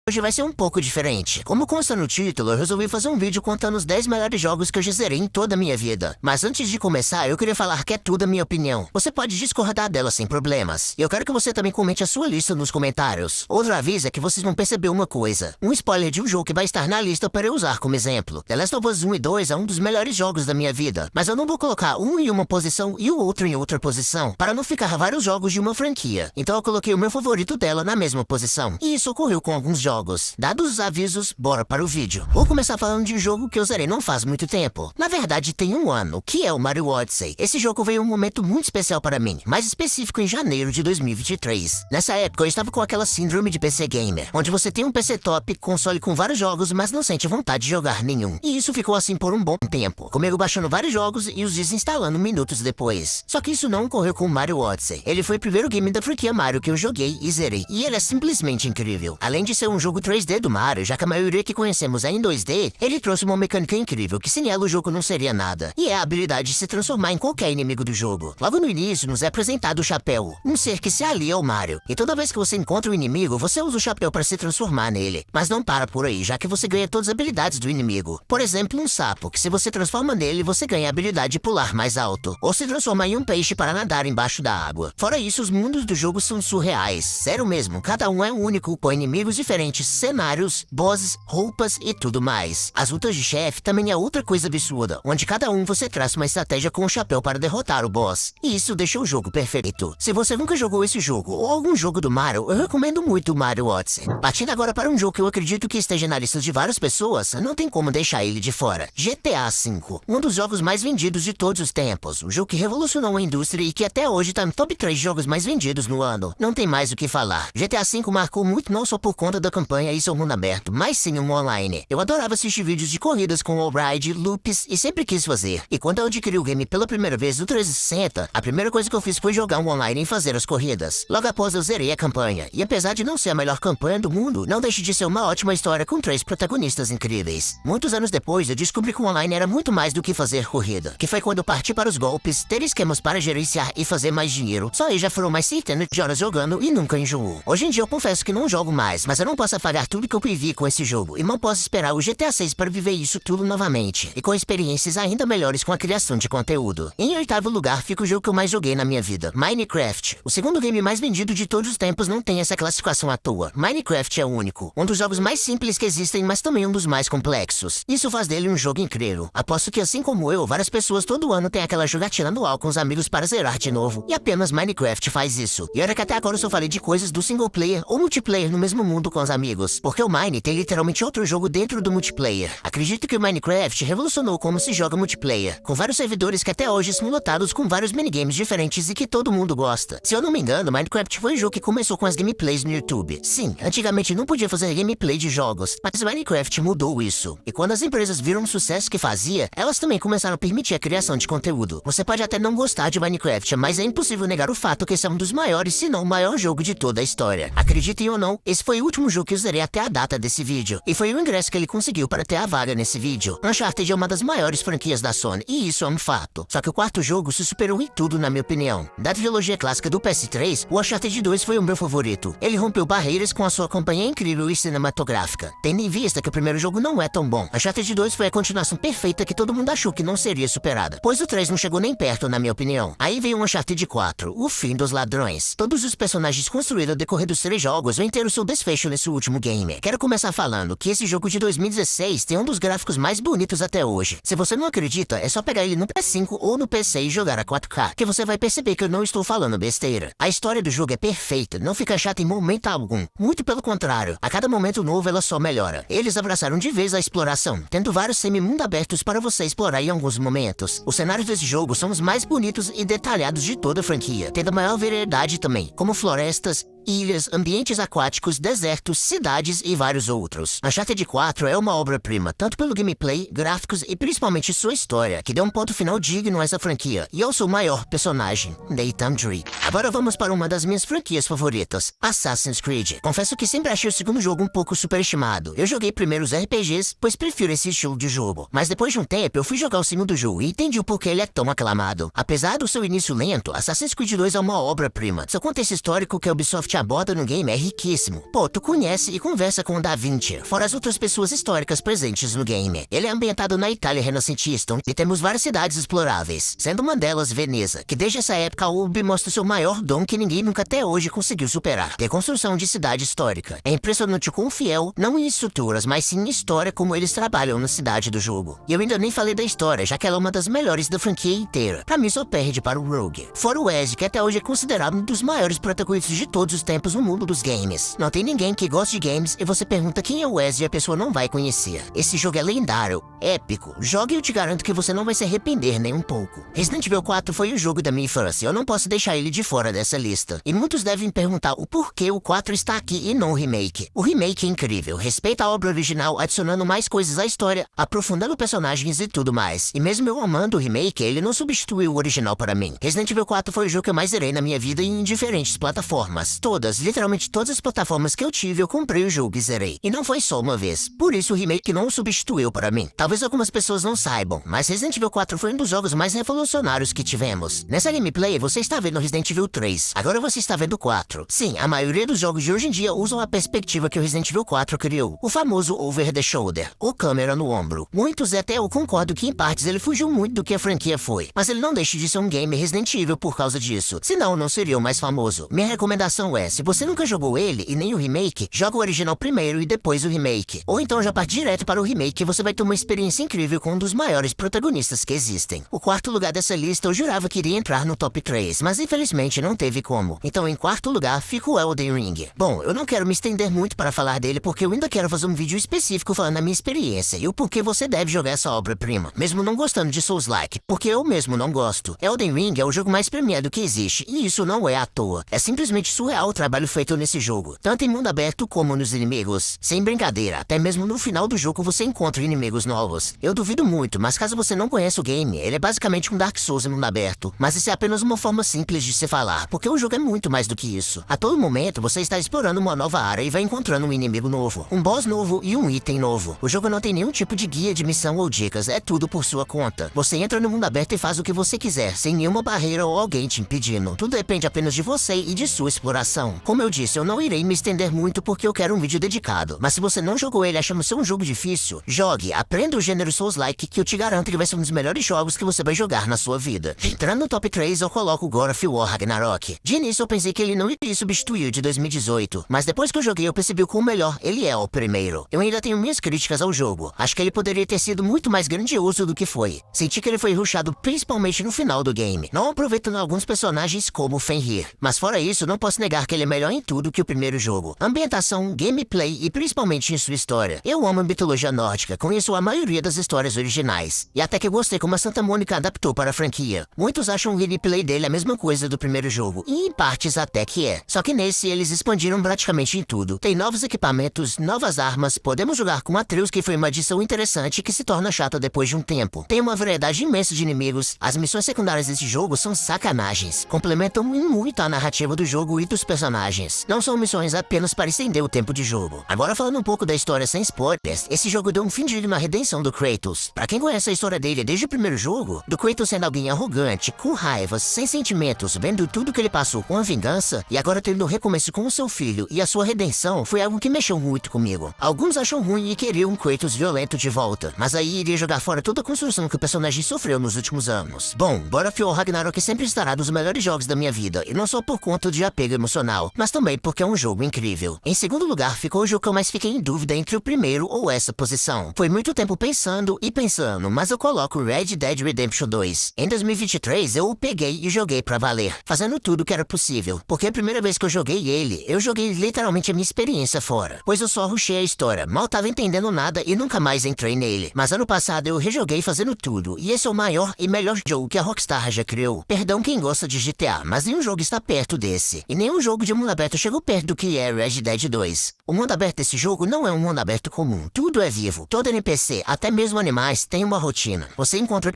Hoje vai ser um pouco diferente. Como consta no título, eu resolvi fazer um vídeo contando os 10 melhores jogos que eu já zerei em toda a minha vida. Mas antes de começar, eu queria falar que é tudo a minha opinião. Você pode discordar dela sem problemas. E eu quero que você também comente a sua lista nos comentários. Outro aviso é que vocês vão perceber uma coisa. Um spoiler de um jogo que vai estar na lista para eu usar como exemplo. The Last of Us 1 e 2 é um dos melhores jogos da minha vida. Mas eu não vou colocar um em uma posição e o outro em outra posição, para não ficar vários jogos de uma franquia. Então eu coloquei o meu favorito dela na mesma posição. E isso ocorreu com alguns jogos. Dados os avisos, bora para o vídeo. Vou começar falando de um jogo que eu zerei não faz muito tempo. Na verdade, tem um ano, que é o Mario Odyssey. Esse jogo veio em um momento muito especial para mim, mais específico em janeiro de 2023. Nessa época, eu estava com aquela síndrome de PC Gamer, onde você tem um PC top, console com vários jogos, mas não sente vontade de jogar nenhum. E isso ficou assim por um bom tempo, comigo baixando vários jogos e os desinstalando minutos depois. Só que isso não ocorreu com o Mario Odyssey. Ele foi o primeiro game da franquia Mario que eu joguei e zerei, e ele é simplesmente incrível. Além de ser um jogo 3D do Mario, já que a maioria que conhecemos é em 2D, ele trouxe uma mecânica incrível, que sem ela o jogo não seria nada. E é a habilidade de se transformar em qualquer inimigo do jogo. Logo no início, nos é apresentado o Chapéu, um ser que se alia ao Mario. E toda vez que você encontra o inimigo, você usa o Chapéu para se transformar nele. Mas não para por aí, já que você ganha todas as habilidades do inimigo. Por exemplo, um sapo, que se você transforma nele, você ganha a habilidade de pular mais alto. Ou se transforma em um peixe para nadar embaixo da água. Fora isso, os mundos do jogo são surreais. Sério mesmo, cada um é único, com inimigos diferentes, cenários, bosses, roupas e tudo mais. As lutas de chefe também é outra coisa absurda, onde cada um você traça uma estratégia com o chapéu para derrotar o boss. E isso deixa o jogo perfeito. Se você nunca jogou esse jogo, ou algum jogo do Mario, eu recomendo muito o Mario Odyssey. Partindo agora para um jogo que eu acredito que esteja na lista de várias pessoas, não tem como deixar ele de fora. GTA V, um dos jogos mais vendidos de todos os tempos. Um jogo que revolucionou a indústria e que até hoje está no top 3 jogos mais vendidos no ano. Não tem mais o que falar. GTA V marcou muito não só por conta da campanha e seu mundo aberto, mas sim um online. Eu adorava assistir vídeos de corridas com all-ride, loops e sempre quis fazer. E quando eu adquiri o game pela primeira vez no 360, a primeira coisa que eu fiz foi jogar um online e fazer as corridas. Logo após eu zerei a campanha. E apesar de não ser a melhor campanha do mundo, não deixe de ser uma ótima história com 3 protagonistas incríveis. Muitos anos depois, eu descobri que o online era muito mais do que fazer corrida. Que foi quando eu parti para os golpes, ter esquemas para gerenciar e fazer mais dinheiro. Só aí já foram mais centenas de horas jogando e nunca enjoo. Hoje em dia eu confesso que não jogo mais, mas eu não posso apagar tudo que eu vivi com esse jogo. E não posso esperar o GTA 6 para viver isso tudo novamente. E com experiências ainda melhores com a criação de conteúdo. Em oitavo lugar fica o jogo que eu mais joguei na minha vida, Minecraft. O segundo game mais vendido de todos os tempos não tem essa classificação à toa. Minecraft é único. Um dos jogos mais simples que existem, mas também um dos mais complexos. Isso faz dele um jogo incrível. Aposto que assim como eu, várias pessoas todo ano têm aquela jogatina anual com os amigos para zerar de novo. E apenas Minecraft faz isso. E olha que até agora eu só falei de coisas do single player ou multiplayer no mesmo mundo com os amigos. Porque o Mine tem literalmente outro jogo dentro do multiplayer. Acredito que o Minecraft revolucionou como se joga multiplayer, com vários servidores que até hoje são lotados com vários minigames diferentes e que todo mundo gosta. Se eu não me engano, Minecraft foi o jogo que começou com as gameplays no YouTube. Sim, antigamente não podia fazer gameplay de jogos, mas Minecraft mudou isso. E quando as empresas viram o sucesso que fazia, elas também começaram a permitir a criação de conteúdo. Você pode até não gostar de Minecraft, mas é impossível negar o fato que esse é um dos maiores, se não o maior jogo de toda a história. Acreditem ou não, esse foi o último jogo que eu zerei até a data desse vídeo. E foi o ingresso que ele conseguiu para ter a vaga nesse vídeo. Uncharted é uma das maiores franquias da Sony, e isso é um fato. Só que o quarto jogo se superou em tudo, na minha opinião. Da trilogia clássica do PS3, o Uncharted 2 foi o meu favorito. Ele rompeu barreiras com a sua campanha incrível e cinematográfica. Tendo em vista que o primeiro jogo não é tão bom, Uncharted 2 foi a continuação perfeita que todo mundo achou que não seria superada, pois o 3 não chegou nem perto, na minha opinião. Aí veio o Uncharted 4, o fim dos ladrões. Todos os personagens construídos ao decorrer dos 3 jogos vão ter o seu desfecho nesse último game. Quero começar falando que esse jogo de 2016 tem um dos gráficos mais bonitos até hoje. Se você não acredita, é só pegar ele no PS5 ou no PC e jogar a 4K, que você vai perceber que eu não estou falando besteira. A história do jogo é perfeita, não fica chata em momento algum. Muito pelo contrário, a cada momento novo ela só melhora. Eles abraçaram de vez a exploração, tendo vários semi-mundo abertos para você explorar em alguns momentos. Os cenários desse jogo são os mais bonitos e detalhados de toda a franquia, tendo a maior variedade também, como florestas, ilhas, ambientes aquáticos, desertos, cidades e vários outros. Uncharted 4 é uma obra-prima, tanto pelo gameplay, gráficos e principalmente sua história, que deu um ponto final digno a essa franquia, e ao seu maior personagem, Nathan Drake. Agora vamos para uma das minhas franquias favoritas, Assassin's Creed. Confesso que sempre achei o segundo jogo um pouco superestimado. Eu joguei primeiro os RPGs, pois prefiro esse estilo de jogo. Mas depois de um tempo, eu fui jogar o segundo jogo e entendi o porquê ele é tão aclamado. Apesar do seu início lento, Assassin's Creed 2 é uma obra-prima. Seu contexto histórico que a Ubisoft te aborda no game é riquíssimo. Pô, tu conhece e conversa com o Da Vinci, fora as outras pessoas históricas presentes no game. Ele é ambientado na Itália renascentista e temos várias cidades exploráveis, sendo uma delas Veneza, que desde essa época a UB mostra seu maior dom que ninguém nunca até hoje conseguiu superar, que é a construção de cidade histórica. É impressionante o quão fiel, não em estruturas, mas sim em história como eles trabalham na cidade do jogo. E eu ainda nem falei da história, já que ela é uma das melhores da franquia inteira. Pra mim só perde para o Rogue. Fora o Ezio, que até hoje é considerado um dos maiores protagonistas de todos os tempos no mundo dos games. Não tem ninguém que goste de games e você pergunta quem é o Ezio e a pessoa não vai conhecer. Esse jogo é lendário, épico. Jogue e eu te garanto que você não vai se arrepender nem um pouco. Resident Evil 4 foi o jogo da minha infância, eu não posso deixar ele de fora dessa lista. E muitos devem perguntar o porquê o 4 está aqui e não o remake. O remake é incrível, respeita a obra original, adicionando mais coisas à história, aprofundando personagens e tudo mais. E mesmo eu amando o remake, ele não substituiu o original para mim. Resident Evil 4 foi o jogo que eu mais zerei na minha vida em diferentes plataformas. Todas, literalmente todas as plataformas que eu tive, eu comprei o jogo e zerei. E não foi só uma vez. Por isso o remake não o substituiu para mim. Talvez algumas pessoas não saibam, mas Resident Evil 4 foi um dos jogos mais revolucionários que tivemos. Nessa gameplay, você está vendo Resident Evil 3. Agora você está vendo o 4. Sim, a maioria dos jogos de hoje em dia usam a perspectiva que o Resident Evil 4 criou. O famoso over the shoulder, ou câmera no ombro. Muitos até eu concordo que em partes ele fugiu muito do que a franquia foi. Mas ele não deixa de ser um game Resident Evil por causa disso. Senão não seria o mais famoso. Minha recomendação é, se você nunca jogou ele e nem o remake, joga o original primeiro e depois o remake. Ou então já parte direto para o remake e você vai ter uma experiência incrível com um dos maiores protagonistas que existem. O quarto lugar dessa lista eu jurava que iria entrar no top 3, mas infelizmente não teve como. Então em quarto lugar fica o Elden Ring. Bom, eu não quero me estender muito para falar dele porque eu ainda quero fazer um vídeo específico falando a minha experiência e o porquê você deve jogar essa obra-prima, mesmo não gostando de Souls-like, porque eu mesmo não gosto. Elden Ring é o jogo mais premiado que existe e isso não é à toa. É simplesmente surreal o trabalho feito nesse jogo, tanto em mundo aberto como nos inimigos. Sem brincadeira, até mesmo no final do jogo você encontra inimigos novos. Eu duvido muito, mas caso você não conheça o game, ele é basicamente um Dark Souls em mundo aberto, mas isso é apenas uma forma simples de se falar, porque o jogo é muito mais do que isso. A todo momento você está explorando uma nova área e vai encontrando um inimigo novo, um boss novo e um item novo. O jogo não tem nenhum tipo de guia de missão ou dicas, é tudo por sua conta. Você entra no mundo aberto e faz o que você quiser, sem nenhuma barreira ou alguém te impedindo. Tudo depende apenas de você e de sua exploração. Como eu disse, eu não irei me estender muito porque eu quero um vídeo dedicado, mas se você não jogou ele achando ser um jogo difícil, jogue, aprenda o gênero Souls-like que eu te garanto que vai ser um dos melhores jogos que você vai jogar na sua vida. Entrando no top 3 eu coloco o God of War Ragnarok. De início eu pensei que ele não iria substituir o de 2018, mas depois que eu joguei eu percebi o quão melhor ele é o primeiro. Eu ainda tenho minhas críticas ao jogo, acho que ele poderia ter sido muito mais grandioso do que foi. Senti que ele foi rushado principalmente no final do game, não aproveitando alguns personagens como Fenrir. Mas fora isso, não posso negar que ele é melhor em tudo que o primeiro jogo. Ambientação, gameplay e principalmente em sua história. Eu amo a mitologia nórdica, conheço a maioria das histórias originais. E até que gostei como a Santa Mônica adaptou para a franquia. Muitos acham o gameplay dele a mesma coisa do primeiro jogo, e em partes até que é. Só que nesse eles expandiram praticamente em tudo. Tem novos equipamentos, novas armas, podemos jogar com Atreus, que foi uma adição interessante que se torna chata depois de um tempo. Tem uma variedade imensa de inimigos, as missões secundárias desse jogo são sacanagens. Complementam muito a narrativa do jogo e dos personagens. Não são missões apenas para estender o tempo de jogo. Agora falando um pouco da história sem spoilers, esse jogo deu um fim de uma redenção do Kratos. Pra quem conhece a história dele desde o primeiro jogo, do Kratos sendo alguém arrogante, com raiva, sem sentimentos, vendo tudo que ele passou com a vingança, e agora tendo um recomeço com o seu filho e a sua redenção, foi algo que mexeu muito comigo. Alguns acham ruim e queriam um Kratos violento de volta, mas aí iria jogar fora toda a construção que o personagem sofreu nos últimos anos. Bom, God of War Ragnarok sempre estará dos melhores jogos da minha vida, e não só por conta de apego emocional, mas também porque é um jogo incrível. Em segundo lugar, ficou o jogo que eu mais fiquei em dúvida entre o primeiro ou essa posição. Foi muito tempo pensando e pensando, mas eu coloco Red Dead Redemption 2. Em 2023, eu o peguei e joguei pra valer, fazendo tudo que era possível, porque a primeira vez que eu joguei ele, eu joguei literalmente a minha experiência fora, pois eu só rushei a história, mal tava entendendo nada e nunca mais entrei nele. Mas ano passado eu rejoguei fazendo tudo, e esse é o maior e melhor jogo que a Rockstar já criou. Perdão quem gosta de GTA, mas nenhum jogo está perto desse. E nenhum jogo de mundo aberto chegou perto do que é Red Dead 2. O mundo aberto desse jogo não é um mundo aberto comum. Tudo é vivo. Todo NPC, até mesmo animais, tem uma rotina. Você encontra